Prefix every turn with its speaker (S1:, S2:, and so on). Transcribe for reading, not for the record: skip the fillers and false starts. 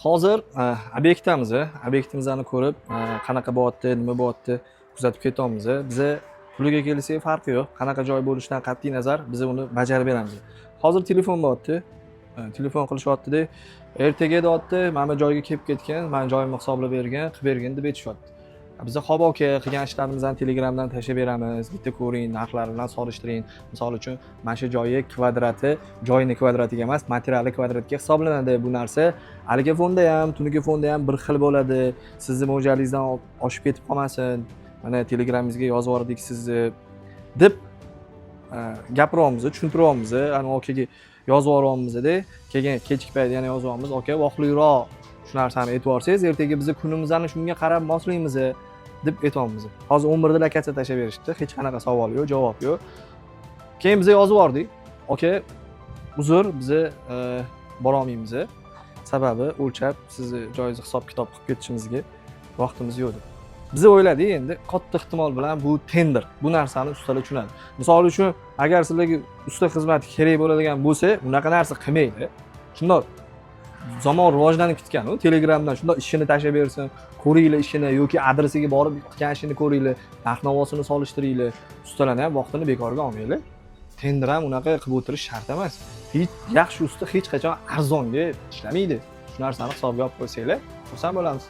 S1: Hozir obyektdamiz. Obyektimizni ko'rib, qanaqa bo'lyapti, nima bo'lyapti kuzatib ketyapmiz. Biza puliga kelsak farqi yo'q. Qanaqa joy bo'lishidan qat'iy nazar biz uni bajarib beramiz. Hozir telefon bo'lyapti. Telefon qilishyapti-da, ertaga deyapti, mana bu joyga kelib ketgan, meni joyimni hisoblab bergan, qilib bergin deb aytishyapti. Biza xo'p aka, qilgan ishlarimizni Telegramdan tashlab beramiz. Bitta ko'ring, narxlari bilan solishtiring. Misol uchun, mana shu joyi kvadrati, joyini kvadratiga emas, materiali kvadratga hisoblanadi bu narsa. Haligi fonda ham, tungi fonda ham bir xil bo'ladi. Sizni mo'ljalizdan oshib ketib qolmasin. Mana Telegramingizga yozib yubordik sizni deb gapiryapmiz, tushuntiryapmiz. Ana okaga yozib yuboryapmiz-da, keyin kechki payt yana yozib yuboramiz. Aka, vaqtliroq shu narsani aytib yuborsangiz, ertaga biz kunimizni shunga qarab moslaymiz deb aytyapmiz. Hozir 11 da lokatsiya tashlab berishdi. Hech qanaqa savol yo'q, javob yo'q. Keyin biz yozib yubordik. Aka, uzr, biz bora olmaymiz. Sababi o'lchab sizni joyingizni hisob-kitob qilib ketishimizga vaqtimiz yo'q deb. Biz o'yladik, endi katta ehtimol bilan bu tender. Bu narsani ustalar tushunadi. Misol uchun, agar sizlarga usta xizmati kerak bo'ladigan bo'lsa, unaqa narsa qilmaydi. Shundoq zamon rivojlanib ketgan-ku, Telegramdan shundoq ishini tashlab bersin, ko'ringlar ishini yoki adresiga borib qilgan ishini ko'ringlar, narx-navosini solishtiringlar. Ustalarni ham vaqtini bekorga olmanglar. Tender ham unaqa qilib o'tirish shart emas. Hech yaxshi usta hech qachon arzonga ishlamaydi. Shu narsani hisobga olib qo'ysanglar, xursand bo'lamiz.